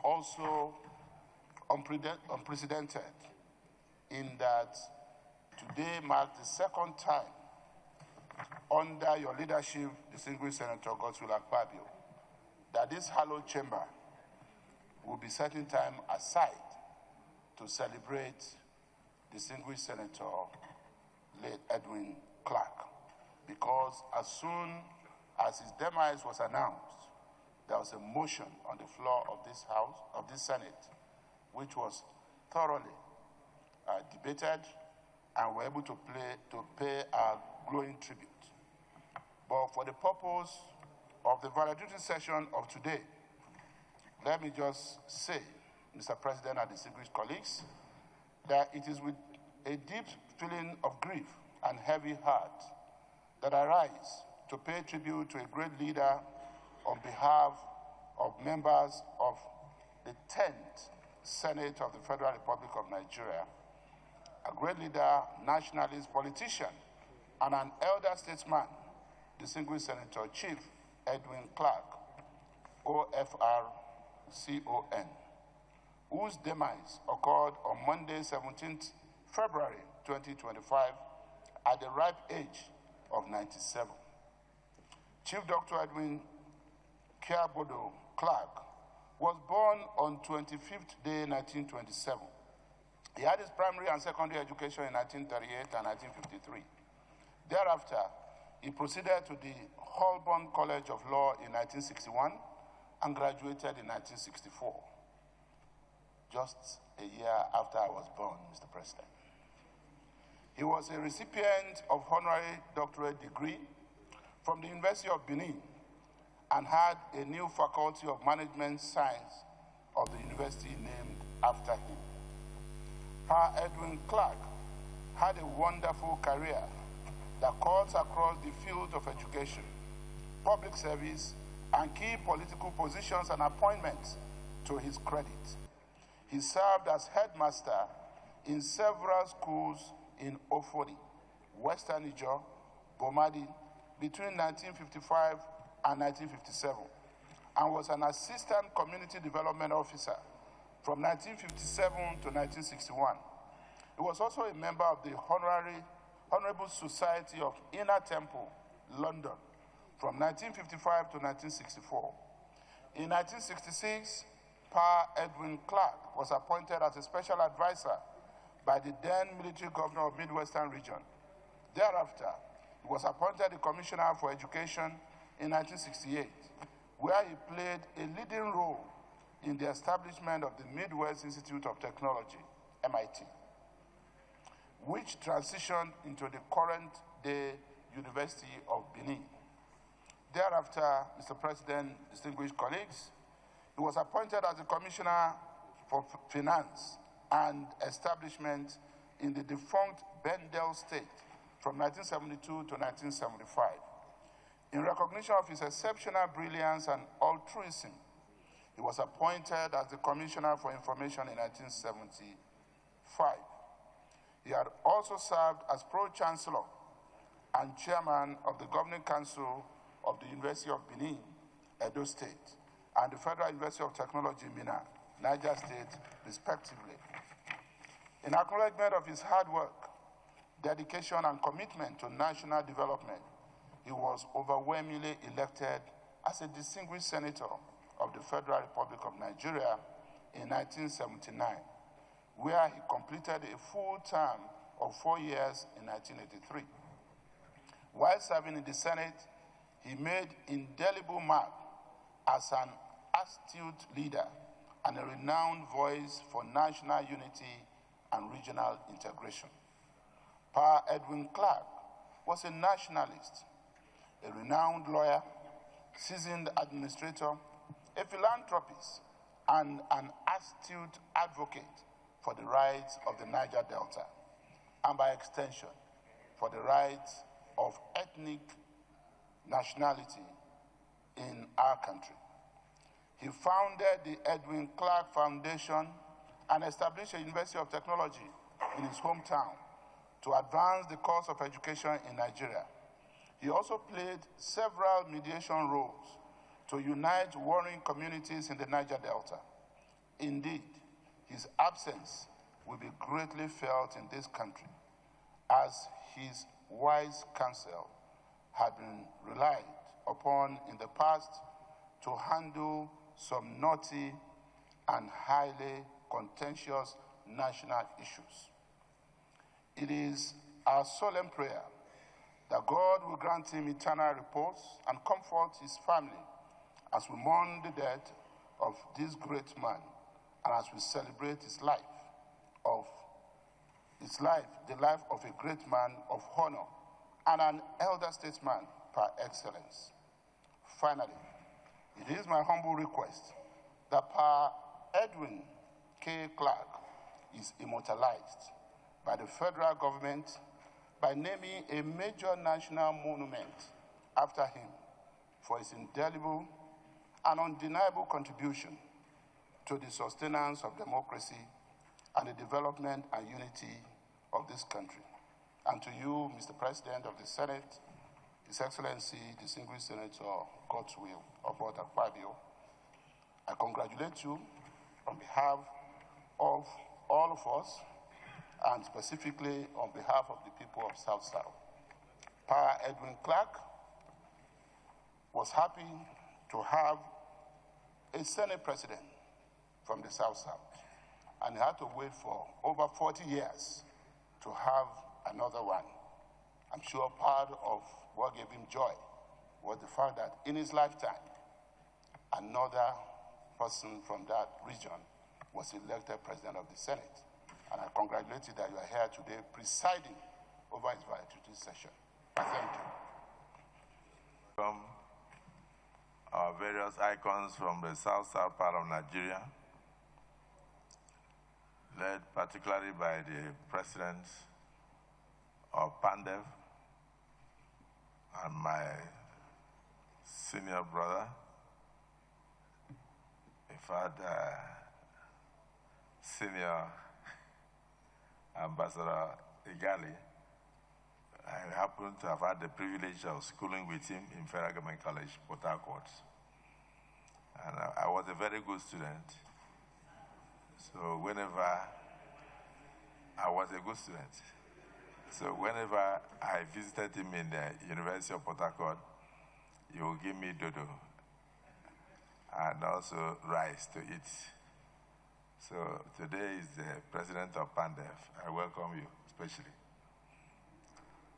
also unprecedented in that today marks the second time under your leadership, distinguished Senator Godswill Akpabio, that this hallowed chamber will be setting time aside to celebrate distinguished Senator late Edwin Clark, because as soon as his demise was announced, there was a motion on the floor of this House, of this Senate, which was thoroughly debated, and were able to pay a glowing tribute. But for the purpose of the valedictory session of today, let me just say, Mr. President and distinguished colleagues, that it is with a deep feeling of grief and heavy heart that I rise to pay tribute to a great leader on behalf of members of the 10th Senate of the Federal Republic of Nigeria, a great leader, nationalist, politician, and an elder statesman, distinguished Senator Chief Edwin Clark, OFRCON, whose demise occurred on Monday, 17th February 2025, at the ripe age of 97. Chief Dr. Edwin Kiabodo Clark was born on 25th day 1927. He had his primary and secondary education in 1938 and 1953. Thereafter, he proceeded to the Holborn College of Law in 1961 and graduated in 1964, just a year after I was born, Mr. President. He was a recipient of honorary doctorate degree from the University of Benin and had a new faculty of management science of the university named after him. Edwin Clark had a wonderful career that cuts across the field of education, public service, and key political positions and appointments to his credit. He served as headmaster in several schools in Ofori, Western Niger, Bomadi, between 1955 and 1957, and was an assistant community development officer from 1957 to 1961. He was also a member of the Honorable Society of Inner Temple, London, from 1955 to 1964. In 1966, Edwin Clark was appointed as a special advisor by the then military governor of Midwestern region. Thereafter, he was appointed the Commissioner for Education in 1968, where he played a leading role in the establishment of the Midwest Institute of Technology, MIT, which transitioned into the current-day University of Benin. Thereafter, Mr. President, distinguished colleagues, he was appointed as the Commissioner for Finance and Establishment in the defunct Bendel State from 1972 to 1975. In recognition of his exceptional brilliance and altruism, he was appointed as the Commissioner for Information in 1975. He had also served as Pro-Chancellor and Chairman of the Governing Council of the University of Benin, Edo State, and the Federal University of Technology, Minna, Niger State, respectively. In acknowledgement of his hard work, dedication, and commitment to national development, he was overwhelmingly elected as a distinguished senator of the Federal Republic of Nigeria in 1979, where he completed a full term of 4 years in 1983. While serving in the Senate, he made indelible mark as an astute leader and a renowned voice for national unity and regional integration. Edwin Clark was a nationalist, a renowned lawyer, seasoned administrator, a philanthropist, and an astute advocate for the rights of the Niger Delta, and by extension, for the rights of ethnic nationality in our country. He founded the Edwin Clark Foundation and established a University of Technology in his hometown to advance the cause of education in Nigeria. He also played several mediation roles to unite warring communities in the Niger Delta. Indeed, his absence will be greatly felt in this country, as his wise counsel had been relied upon in the past to handle some knotty and highly contentious national issues. It is our solemn prayer that God will grant him eternal repose and comfort his family as we mourn the death of this great man and as we celebrate the life of a great man of honor and an elder statesman par excellence. Finally, it is my humble request that Pa Edwin K. Clark is immortalized by the federal government by naming a major national monument after him for his indelible and undeniable contribution to the sustenance of democracy and the development and unity of this country. And to you, Mr. President of the Senate, His Excellency, Distinguished Senator God's Will, Obot Akpabio, I congratulate you on behalf of all of us, and specifically on behalf of the people of South-South. Pa Edwin Clark was happy to have a Senate president from the South-South, and he had to wait for over 40 years to have another one. I'm sure part of what gave him joy was the fact that in his lifetime, another person from that region was elected president of the Senate. And I congratulate you that you are here today presiding over his valedictory session. Thank you. From our various icons from the south-south part of Nigeria, led particularly by the president of PANDEV and my senior brother, in fact, senior Ambassador Igali. I happen to have had the privilege of schooling with him in Federal Government College, Port Harcourt. And I was a very good student. So whenever I was a good student, so whenever I visited him in the University of Port Harcourt, he would give me dodo and also rice to eat. So today is the president of PANDEV. I welcome you, especially.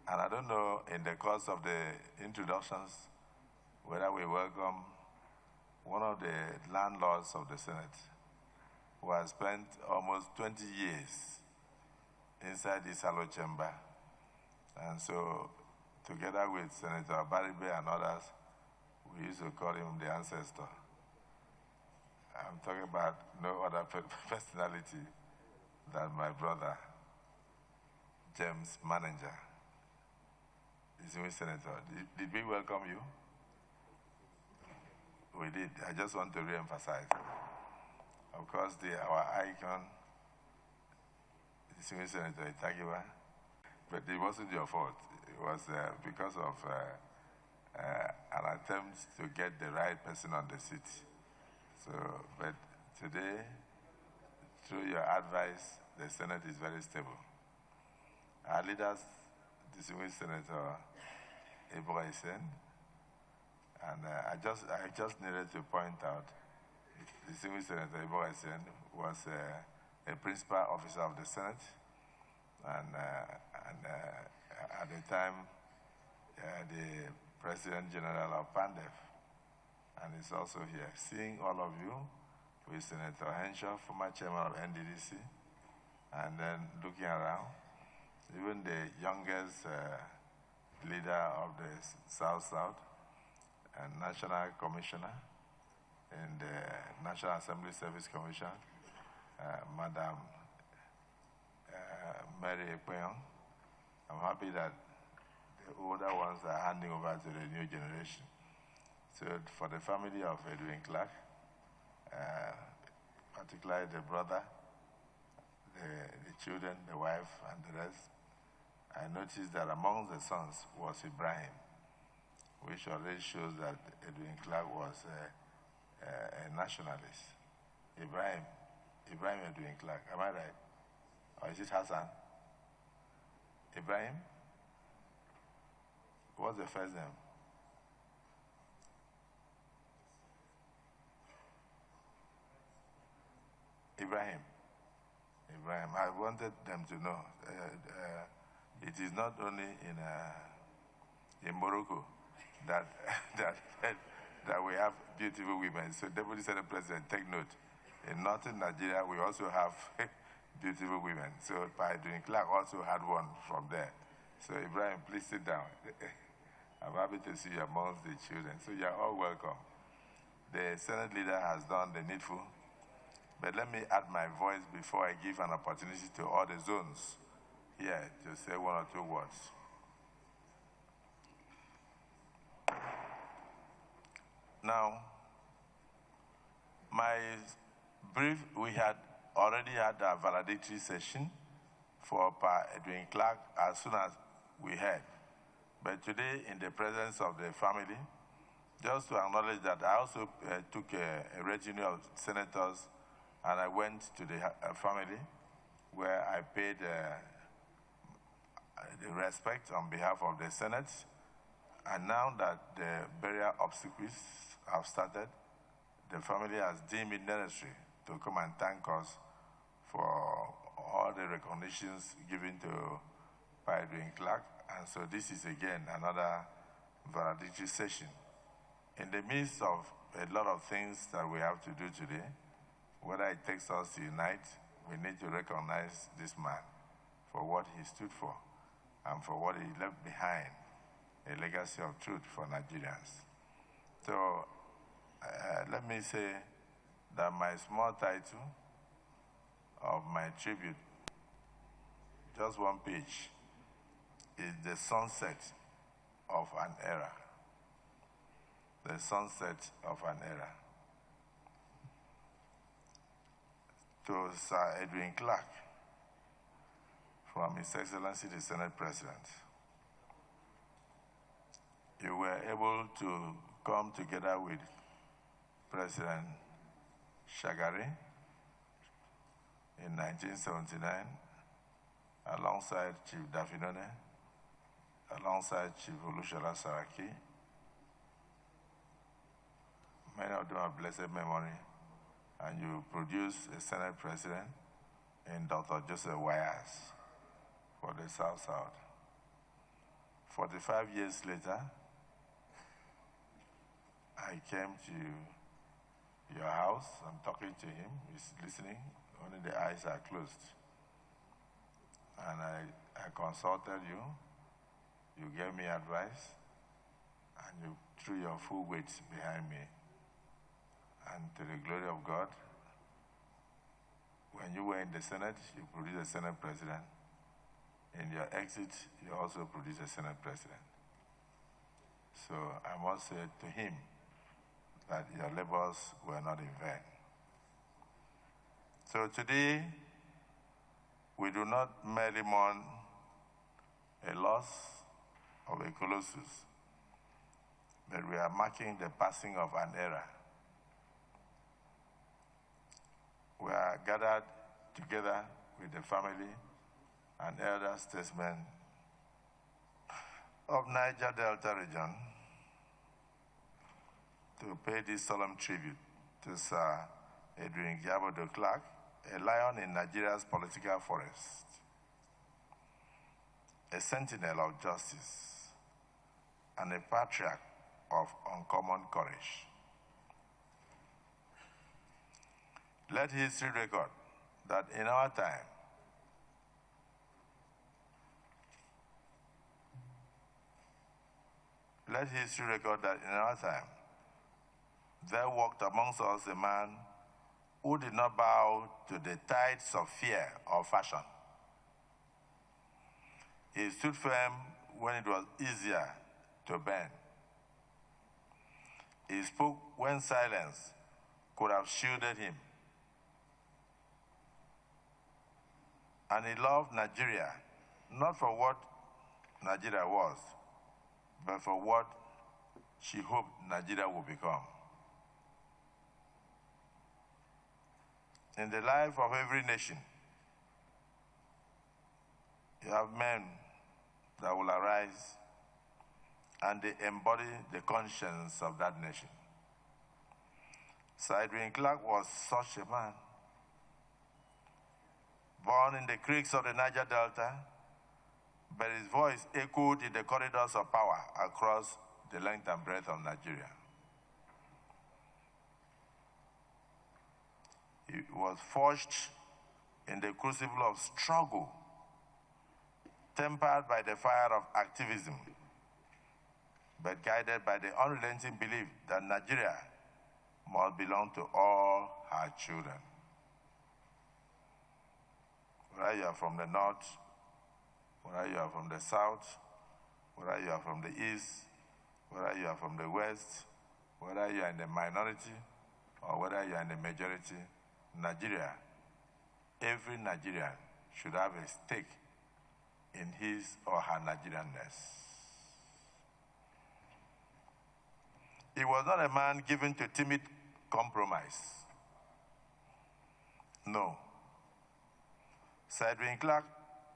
And I don't know, in the course of the introductions, whether we welcome one of the landlords of the Senate, who has spent almost 20 years inside this hollow chamber. And so, together with Senator Baribe and others, we used to call him the ancestor. I'm talking about no other personality than my brother, James Manager. Distinguished Senator, did we welcome you? We did. I just want to re-emphasize. Of course, our icon, Distinguished Senator Itagiwa, but it wasn't your fault. It was because of an attempt to get the right person on the seat. So, but today, through your advice, the Senate is very stable. Our leaders, Distinguished Senator Edwin, and I just needed to point out, Distinguished Senator Edwin was a principal officer of the Senate, and at the time, the President General of PANDEV, and he's also here. Seeing all of you with Senator Henshaw, former chairman of NDDC, and then looking around, even the youngest leader of the South-South and National Commissioner in the National Assembly Service Commission, Madam Mary Ekpeyon. I'm happy that the older ones are handing over to the new generation. So for the family of Edwin Clark, particularly the brother, the children, the wife, and the rest, I noticed that among the sons was Ibrahim, which already shows that Edwin Clark was a nationalist. Ibrahim, Ibrahim Edwin Clark. Am I right? Or is it Hassan? Ibrahim? What's the first name? Ibrahim. Ibrahim. I wanted them to know it is not only in Morocco that that we have beautiful women. So Deputy Senate President, take note. In northern Nigeria, we also have beautiful women. So Edwin Clark also had one from there. So Ibrahim, please sit down. I'm happy to see you amongst the children. So you're all welcome. The Senate leader has done the needful. But let me add my voice before I give an opportunity to all the zones here to say one or two words. Now, my brief, we had already had a valedictory session for Edwin Clark as soon as we heard. But today, in the presence of the family, just to acknowledge that I also took a retinue of senators and I went to the family where I paid the respect on behalf of the Senate. And now that the burial obsequies have started, the family has deemed it necessary to come and thank us for all the recognitions given to Edwin Clark. And so this is again another valedictory session. In the midst of a lot of things that we have to do today, whether it takes us to unite, we need to recognize this man for what he stood for and for what he left behind, a legacy of truth for Nigerians. So let me say that my small title of my tribute, just one page, is the sunset of an era. The sunset of an era. To Sir Edwin Clark, from His Excellency the Senate President. You were able to come together with President Shagari in 1979, alongside Chief Dafinone, alongside Chief Olushola Saraki. Many of them have blessed memory. And you produced a Senate President in Dr. Joseph Wires for the South-South. 45 years later, I came to your house. I'm talking to him. He's listening. Only the eyes are closed. And I consulted you. You gave me advice. And you threw your full weight behind me. And to the glory of God, when you were in the Senate, you produced a Senate President. In your exit, you also produced a Senate President. So I must say to him that your labors were not in vain. So today, we do not merely mourn a loss of a colossus, but we are marking the passing of an era. We are gathered together with the family and elder statesmen of Niger Delta region to pay this solemn tribute to Sir Edwin Clark, a lion in Nigeria's political forest, a sentinel of justice, and a patriarch of uncommon courage. Let history record that in our time, there walked amongst us a man who did not bow to the tides of fear or fashion. He stood firm when it was easier to bend. He spoke when silence could have shielded him. And he loved Nigeria, not for what Nigeria was, but for what she hoped Nigeria would become. in the life of every nation, you have men that will arise and they embody the conscience of that nation. Sir Edwin Clark was such a man. Born in the creeks of the Niger Delta, but his voice echoed in the corridors of power across the length and breadth of Nigeria. He was forged in the crucible of struggle, tempered by the fire of activism, but guided by the unrelenting belief that Nigeria must belong to all her children. Whether you are from the north, whether you are from the south, whether you are from the east, whether you are from the west, whether you are in the minority, or whether you are in the majority, Nigeria, every Nigerian should have a stake in his or her Nigerianness. He was not a man given to timid compromise. No. Sir Edwin Clark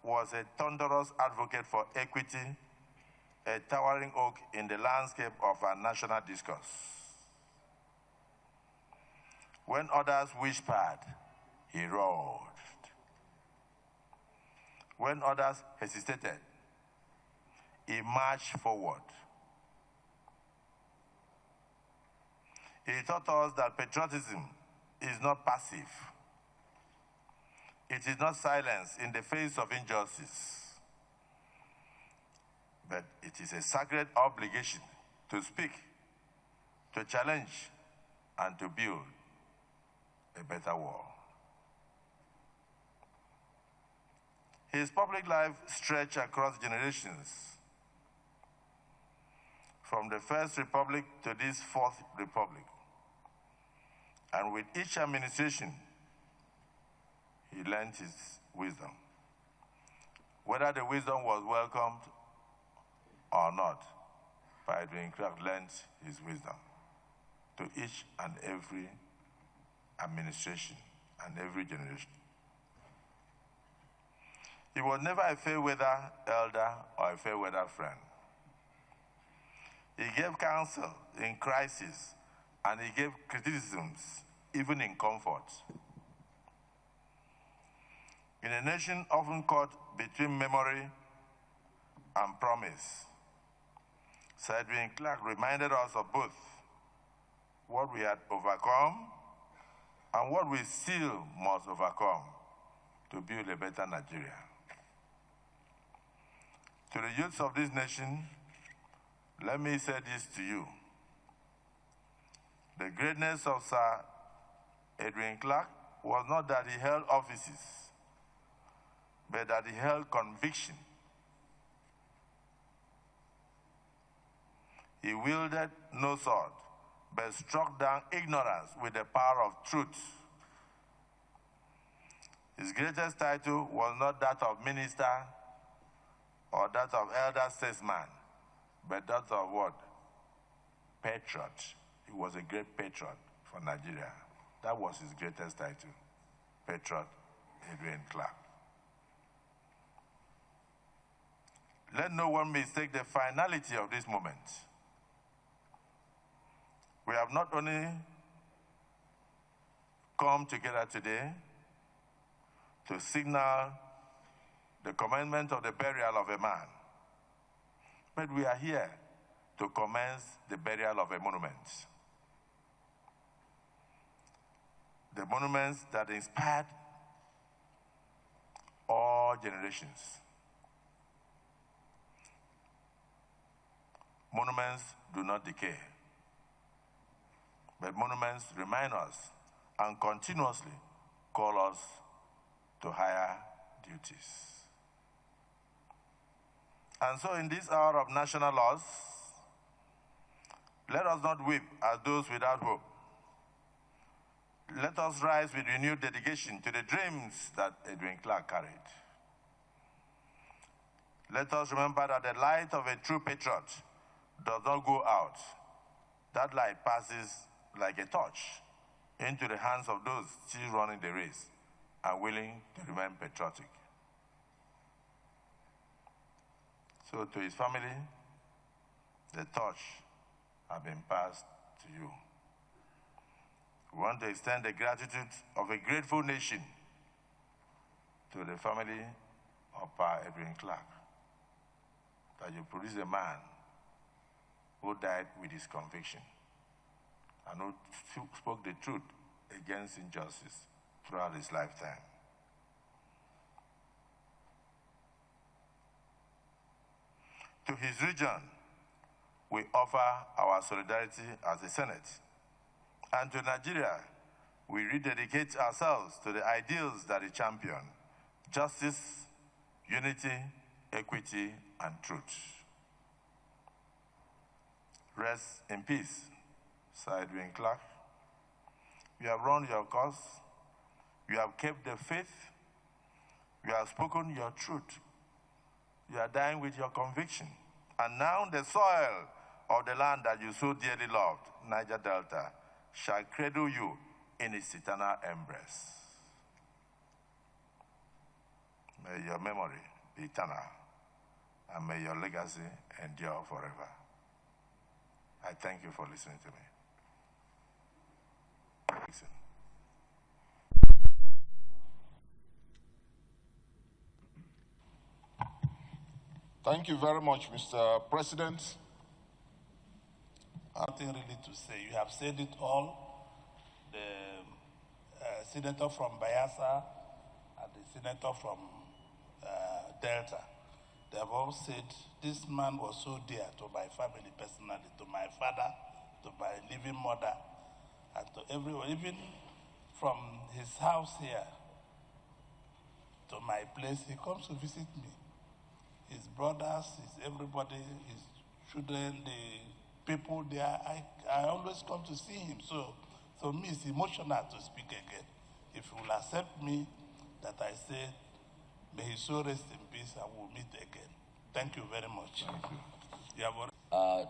was a thunderous advocate for equity, a towering oak in the landscape of our national discourse. When others whispered, he roared. When others hesitated, he marched forward. He taught us that patriotism is not passive. It is not silence in the face of injustice, but it is a sacred obligation to speak, to challenge, and to build a better world. His public life stretched across generations, from the First Republic to this Fourth Republic. And with each administration, he lent his wisdom. Whether the wisdom was welcomed or not, Edwin Clark lent his wisdom to each and every administration and every generation. He was never a fair-weather elder or a fair-weather friend. He gave counsel in crisis, and he gave criticisms even in comfort. In a nation often caught between memory and promise, Sir Edwin Clark reminded us of both what we had overcome and what we still must overcome to build a better Nigeria. To the youths of this nation, let me say this to you. The greatness of Sir Edwin Clark was not that he held offices, but that he held conviction. He wielded no sword, but struck down ignorance with the power of truth. His greatest title was not that of minister or that of elder statesman, but that of what? Patriot. He was a great patriot for Nigeria. That was his greatest title, Patriot Edwin Clark. Let no one mistake the finality of this moment. We have not only come together today to signal the commencement of the burial of a man, but we are here to commence the burial of a monument. The monuments that inspired all generations. Monuments do not decay, but monuments remind us and continuously call us to higher duties. And so in this hour of national loss, let us not weep as those without hope. Let us rise with renewed dedication to the dreams that Edwin Clark carried. Let us remember that the light of a true patriot does not go out. That light passes like a torch into the hands of those still running the race and willing to remain patriotic. So to his family, the torch has been passed to you. We want to extend the gratitude of a grateful nation to the family of Pa Edwin Clark, that you produced a man who died with his conviction and who spoke the truth against injustice throughout his lifetime. To his region, we offer our solidarity as a Senate. And to Nigeria, we rededicate ourselves to the ideals that he championed: justice, unity, equity, and truth. Rest in peace, Sir Edwin Clark. You have run your course. You have kept the faith. You have spoken your truth. You are dying with your conviction. And now the soil of the land that you so dearly loved, Niger Delta, shall cradle you in its eternal embrace. May your memory be eternal, and may your legacy endure forever. I thank you for listening to me. Listen. Thank you very much, Mr. President. Nothing really to say. You have said it all. The senator from Bayelsa and the senator from Delta, they have all said this man was so dear to my family personally, to my father, to my living mother, and to everyone, even from his house here to my place. He comes to visit me. His brothers, his everybody, his children, the people there, I always come to see him. So for me, it's emotional to speak again. If you will accept me, that I say, may his soul rest in peace and we'll meet again. Thank you very much. You have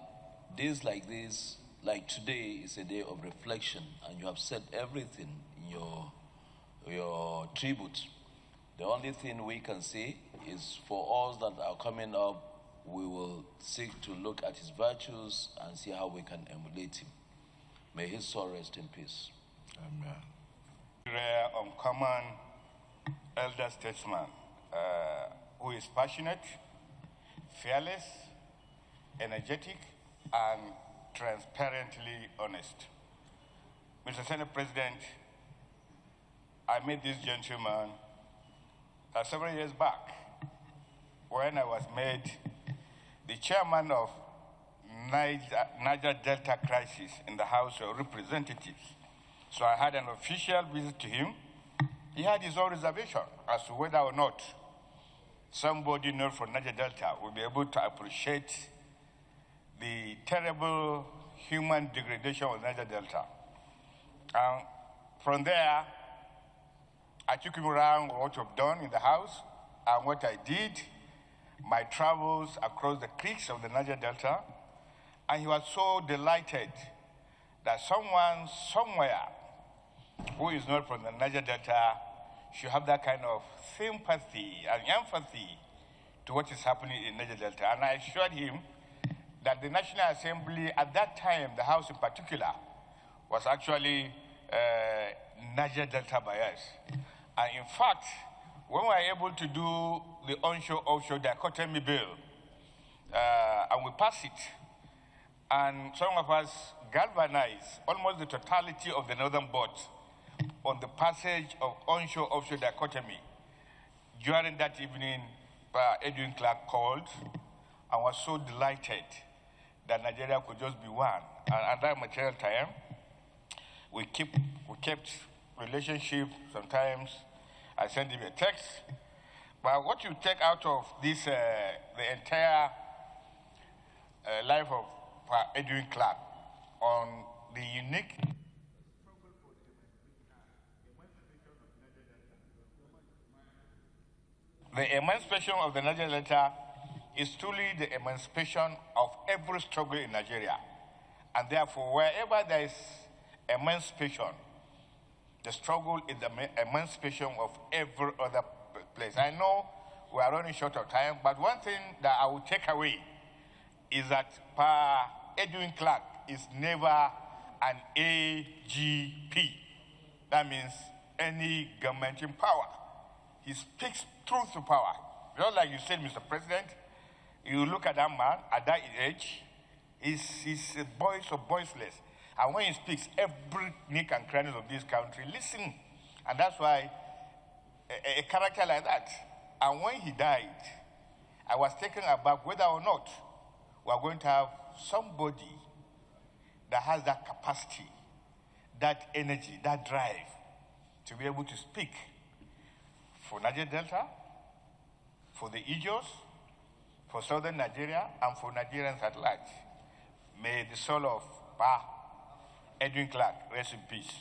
days like this, like today, is a day of reflection, and you have said everything in your tribute. The only thing we can say is, for us that are coming up, we will seek to look at his virtues and see how we can emulate him. May his soul rest in peace. Amen. Rare, uncommon elder statesman who is passionate, fearless, energetic, and transparently honest. Mr. Senate President, I met this gentleman several years back when I was made the chairman of Niger Delta crisis in the House of Representatives. So I had an official visit to him. He had his own reservation as to whether or not somebody not from Niger Delta will be able to appreciate the terrible human degradation of Niger Delta. And from there, I took him around what I've done in the house and what I did, my travels across the creeks of the Niger Delta, and he was so delighted that someone somewhere who is not from the Niger Delta should have that kind of sympathy and empathy to what is happening in Niger Delta. And I assured him that the National Assembly at that time, the House in particular, was actually Niger Delta bias. And in fact, when we were able to do the onshore-offshore dichotomy bill, and we passed it, and some of us galvanized almost the totality of the Northern Board on the passage of onshore-offshore dichotomy. During that evening, Edwin Clark called and was so delighted that Nigeria could just be one. And at that material time, we kept relationship. Sometimes I send him a text. But what you take out of this, the entire life of Edwin Clark on the unique the emancipation of the Niger Delta is truly the emancipation of every struggle in Nigeria. And therefore, wherever there is emancipation, the struggle is the emancipation of every other place. I know we are running short of time, but one thing that I will take away is that Edwin Clark is never an AGP. That means any government in power. He speaks truth to power. Just like you said, Mr. President, you look at that man at that age, he's a voice of voiceless. And when he speaks, every nick and cranny of this country listen. And that's why a character like that. And when he died, I was taken aback whether or not we are going to have somebody that has that capacity, that energy, that drive to be able to speak for Niger Delta, for the Ijaws, for Southern Nigeria, and for Nigerians at large. May the soul of Edwin Clark rest in peace.